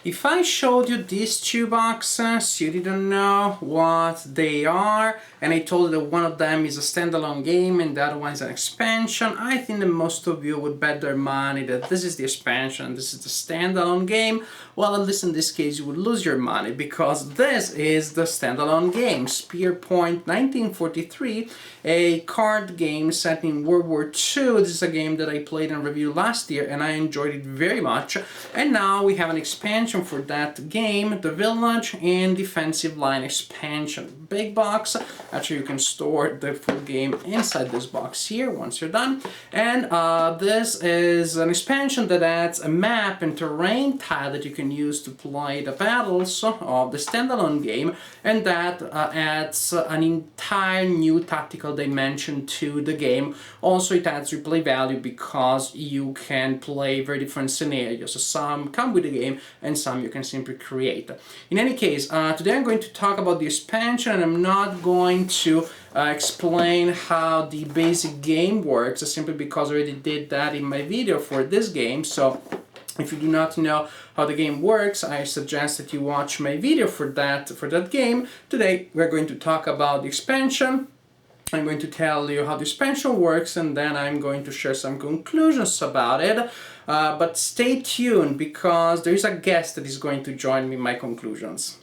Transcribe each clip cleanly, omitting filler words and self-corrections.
If I showed you these two boxes, you didn't know what they are, and I told you that one of them is a standalone game and the other one is an expansion, I think that most of you would bet their money that this is the expansion, this is the standalone game. Well, at least in this case you would lose your money, because this is the standalone game, Spearpoint 1943, a card game set in World War II. This is a game that I played and reviewed last year and I enjoyed it very much, and now we have an expansion for that game, the Village and Defensive Line expansion. Big box. Actually, you can store the full game inside this box here once you're done. And this is an expansion that adds a map and terrain tile that you can use to play the battles of the standalone game, and that adds an entire new tactical dimension to the game. Also, it adds replay value because you can play very different scenarios. Some come with the game and some you can simply create. In any case, today I'm going to talk about the expansion, and I'm not going to explain how the basic game works, simply because I already did that in my video for this game. So if you do not know how the game works, I suggest that you watch my video for that game. Today we're going to talk about the expansion. I'm going to tell you how the expansion works, and then I'm going to share some conclusions about it. But stay tuned, because there is a guest that is going to join me in my conclusions.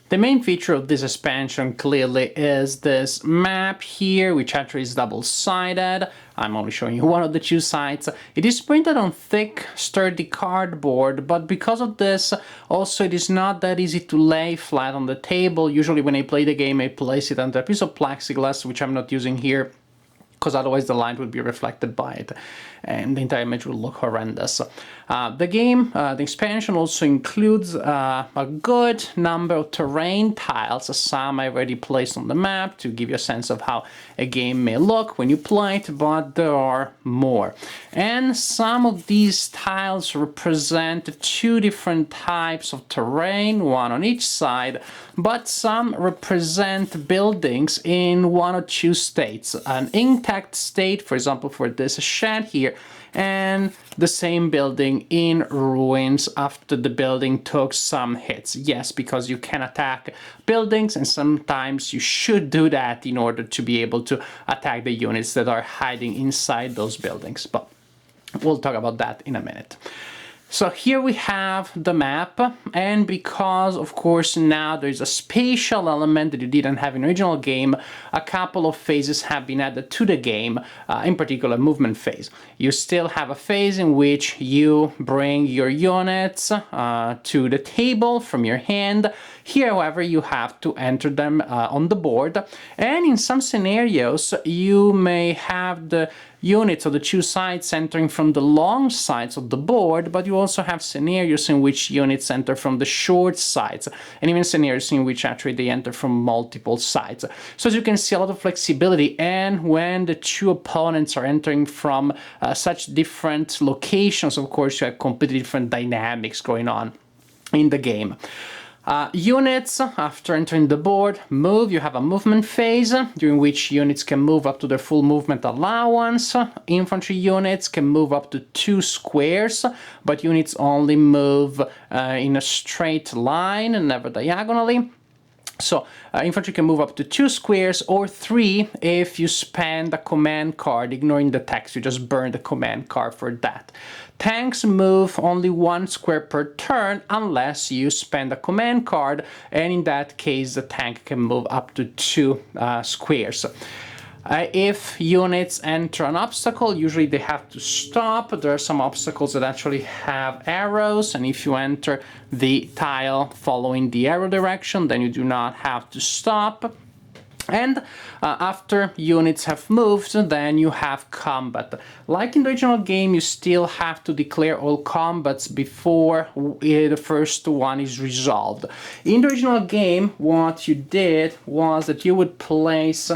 The main feature of this expansion clearly is this map here, which actually is double-sided. I'm only showing you one of the two sides. It is printed on thick, sturdy cardboard, but because of this, also it is not that easy to lay flat on the table. Usually when I play the game, I place it under a piece of plexiglass, which I'm not using here, because otherwise the light would be reflected by it and the entire image will look horrendous. The expansion also includes a good number of terrain tiles. Some I already placed on the map to give you a sense of how a game may look when you play it, but there are more. And some of these tiles represent two different types of terrain, one on each side, but some represent buildings in one or two states. An intact state, for example, for this shed here, and the same building in ruins after the building took some hits. Yes, because you can attack buildings, and sometimes you should do that in order to be able to attack the units that are hiding inside those buildings. But we'll talk about that in a minute. So here we have the map, and because of course now there's a spatial element that you didn't have in the original game, a couple of phases have been added to the game, in particular movement phase. You still have a phase in which you bring your units to the table from your hand. Here, however, you have to enter them on the board, and in some scenarios you may have the units of the two sides entering from the long sides of the board, but you also have scenarios in which units enter from the short sides, and even scenarios in which actually they enter from multiple sides. So as you can see, a lot of flexibility, and when the two opponents are entering from such different locations, of course you have completely different dynamics going on in the game. Units, after entering the board, move. You have a movement phase, during which units can move up to their full movement allowance. Infantry units can move up to 2 squares, but units only move in a straight line and never diagonally. So infantry can move up to 2 squares, or 3 if you spend a command card, ignoring the text, you just burn the command card for that. Tanks move only 1 square per turn unless you spend a command card, and in that case the tank can move up to 2 squares. If units enter an obstacle, usually they have to stop. There are some obstacles that actually have arrows, and if you enter the tile following the arrow direction, then you do not have to stop. And after units have moved, then you have combat. Like in the original game, you still have to declare all combats before the first one is resolved. In the original game, what you did was that you would place,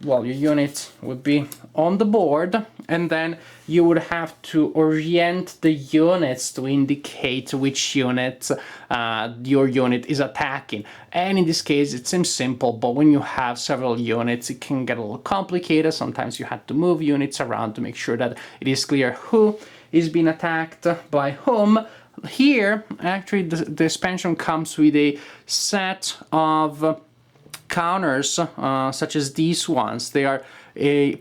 well, your unit would be on the board, and then you would have to orient the units to indicate which unit your unit is attacking. And in this case it seems simple, but when you have several units it can get a little complicated. Sometimes you have to move units around to make sure that it is clear who is being attacked by whom. here, actually, the expansion comes with a set of counters, such as these ones. They are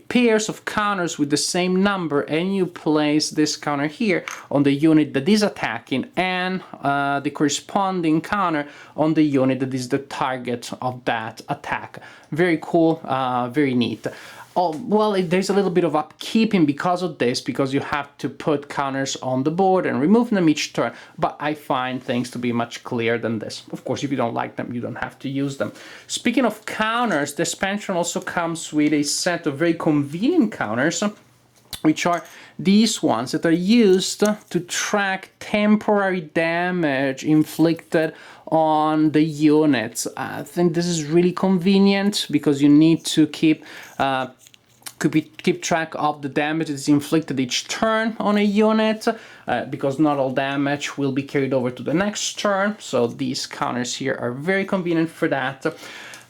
pairs of counters with the same number, and you place this counter here on the unit that is attacking, and the corresponding counter on the unit that is the target of that attack. Very cool, very neat. Oh, well, there's a little bit of upkeeping because of this, because you have to put counters on the board and remove them each turn, but I find things to be much clearer than this. Of course, if you don't like them, you don't have to use them. Speaking of counters, the expansion also comes with a set of very convenient counters, which are these ones that are used to track temporary damage inflicted on the units. I think this is really convenient because you need to keep track of the damage that is inflicted each turn on a unit, because not all damage will be carried over to the next turn. So these counters here are very convenient for that.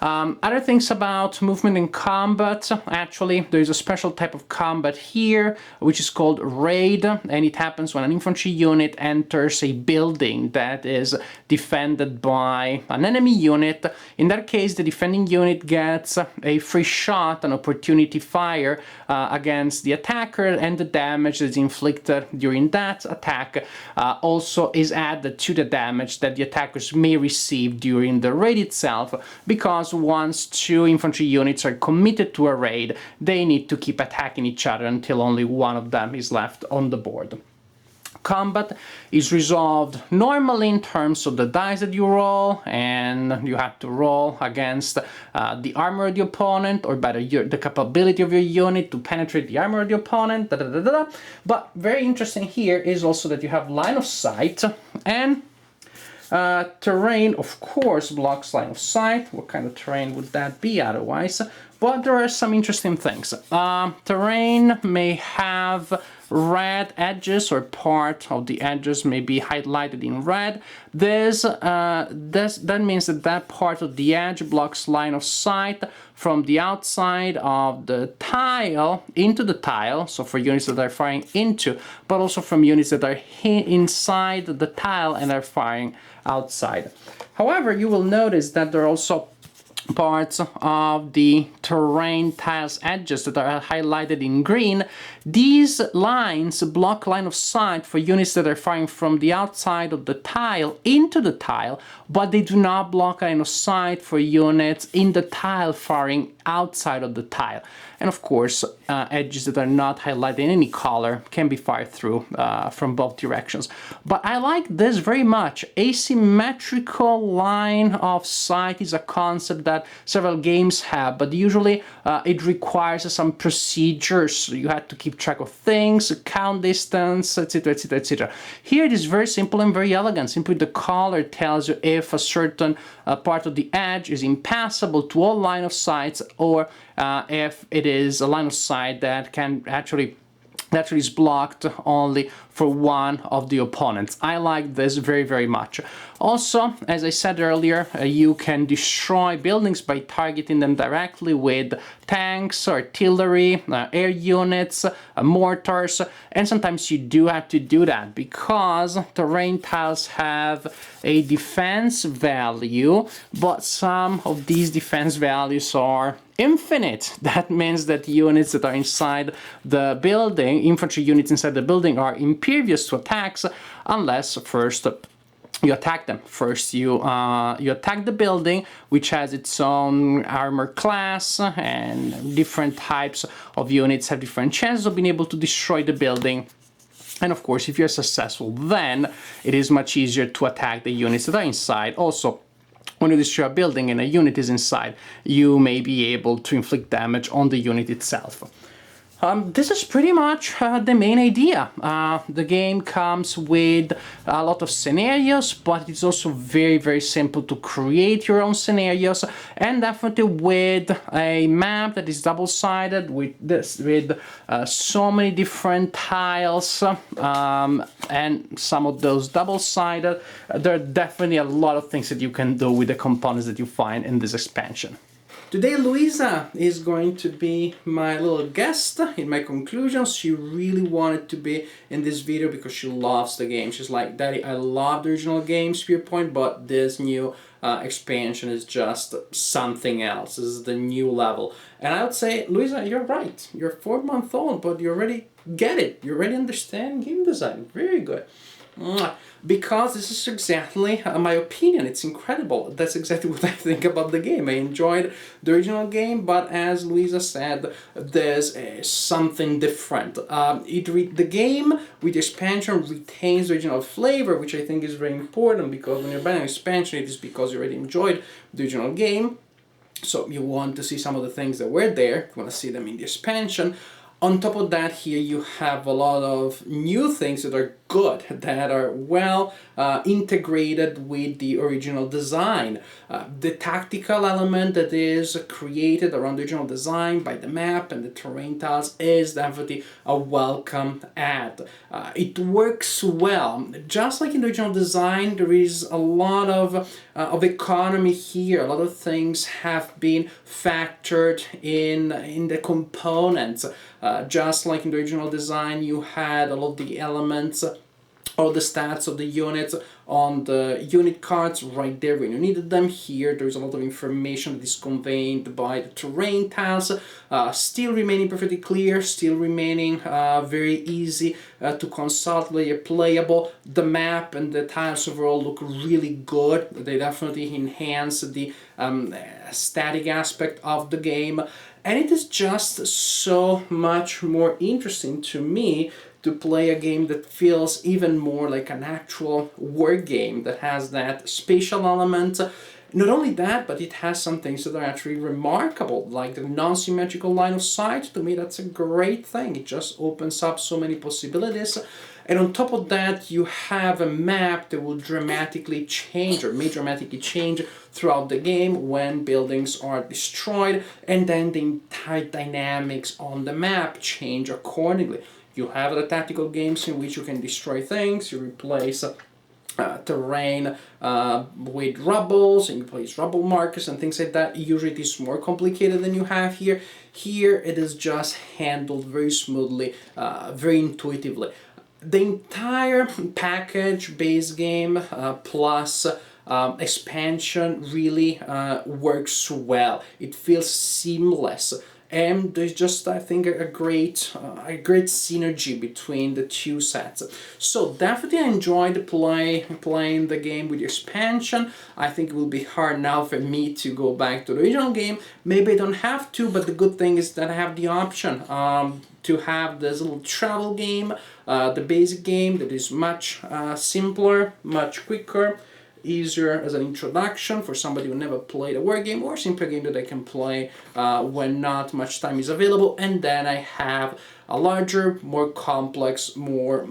Other things about movement in combat, actually, there's a special type of combat here, which is called raid, and it happens when an infantry unit enters a building that is defended by an enemy unit. In that case, the defending unit gets a free shot, an opportunity fire against the attacker, and the damage that is inflicted during that attack also is added to the damage that the attackers may receive during the raid itself, because once two infantry units are committed to a raid, they need to keep attacking each other until only one of them is left on the board. Combat is resolved normally in terms of the dice that you roll, and you have to roll against the armor of the opponent, or better, the capability of your unit to penetrate the armor of the opponent. But very interesting here is also that you have line of sight, and terrain, of course, blocks line of sight. What kind of terrain would that be otherwise? But there are some interesting things. Terrain may have red edges, or part of the edges may be highlighted in red. That means that that part of the edge blocks line of sight from the outside of the tile into the tile, so for units that are firing into, but also from units that are inside the tile and are firing outside. However, you will notice that there are also parts of the terrain tiles edges that are highlighted in green. These lines block line of sight for units that are firing from the outside of the tile into the tile, but they do not block line of sight for units in the tile firing outside of the tile. And of course, edges that are not highlighted in any color can be fired through from both directions. But I like this very much. Asymmetrical line of sight is a concept that several games have, but usually it requires some procedures. You have to keep track of things, count distance, etc., etc., etc. Here it is very simple and very elegant. Simply the color tells you if a certain part of the edge is impassable to all line of sights, or if it is a line of sight that actually is blocked only for one of the opponents. I like this very, very much. Also, as I said earlier, you can destroy buildings by targeting them directly with tanks, artillery, air units, mortars, and sometimes you do have to do that because terrain tiles have a defense value, but some of these defense values are infinite. That means that units that are inside the building, infantry units inside the building, are impervious to attacks unless first you attack them. First you attack the building, which has its own armor class, and different types of units have different chances of being able to destroy the building. And of course, if you're successful, then it is much easier to attack the units that are inside. Also, when you destroy a building and a unit is inside, you may be able to inflict damage on the unit itself. This is pretty much the main idea. The game comes with a lot of scenarios, but it's also very, very simple to create your own scenarios, and definitely with a map that is double-sided with so many different tiles, and some of those double-sided. There are definitely a lot of things that you can do with the components that you find in this expansion. Today Luisa is going to be my little guest in my conclusions. She really wanted to be in this video because she loves the game. She's like, Daddy, I love the original game, Spearpoint, but this new expansion is just something else. This is the new level. And I would say, Luisa, you're right. You're 4 months old, but you already get it. You already understand game design. Very good. Because this is exactly my opinion. It's incredible. That's exactly what I think about the game. I enjoyed the original game, but as Luisa said, there's something different. The game with the expansion retains the original flavor, which I think is very important, because when you're buying an expansion, it is because you already enjoyed the original game. So you want to see some of the things that were there. You want to see them in the expansion. On top of that, here you have a lot of new things that are good, that are well integrated with the original design. The tactical element that is created around the original design by the map and the terrain tiles is definitely a welcome add. It works well. Just like in the original design, there is a lot of economy here. A lot of things have been factored in the components. Just like in the original design, you had all of the elements, all the stats of the units on the unit cards right there when you needed them. Here there's a lot of information that is conveyed by the terrain tiles, still remaining perfectly clear, still remaining very easy to consult, very playable. The map and the tiles overall look really good. They definitely enhance the static aspect of the game, and it is just so much more interesting to me to play a game that feels even more like an actual war game, that has that spatial element. Not only that, but it has some things that are actually remarkable, like the non-symmetrical line of sight. To me, that's a great thing. It just opens up so many possibilities. And on top of that, you have a map that will dramatically change, or may dramatically change throughout the game when buildings are destroyed, and then the entire dynamics on the map change accordingly. You have the tactical games in which you can destroy things, you replace terrain with rubbles, and you place rubble markers and things like that. Usually it is more complicated than you have here. Here it is just handled very smoothly, very intuitively. The entire package, base game plus expansion, really works well. It feels seamless. And there's just, I think, a great synergy between the two sets. So definitely I enjoyed playing the game with the expansion. I think it will be hard now for me to go back to the original game. Maybe I don't have to, but the good thing is that I have the option to have this little travel game, the basic game that is much simpler, much quicker, easier as an introduction for somebody who never played a war game, or simply a game that I can play when not much time is available. And then I have a larger, more complex, more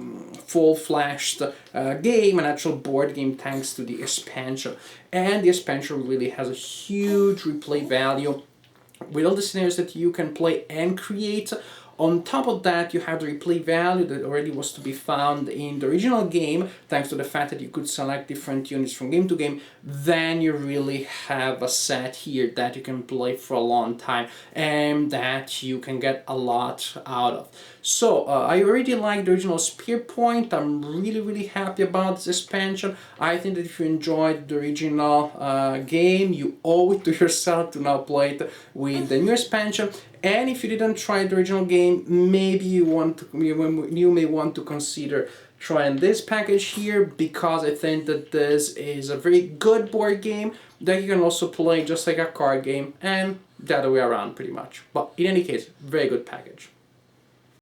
full-fledged game, an actual board game, thanks to the expansion. And the expansion really has a huge replay value with all the scenarios that you can play and create. On top of that, you have the replay value that already was to be found in the original game, thanks to the fact that you could select different units from game to game. Then you really have a set here that you can play for a long time and that you can get a lot out of. So, I already like the original Spearpoint. I'm really happy about this expansion. I think that if you enjoyed the original game, you owe it to yourself to now play it with the new expansion. And if you didn't try the original game, maybe you may want to consider trying this package here, because I think that this is a very good board game that you can also play just like a card game, and the other way around pretty much. But in any case, very good package.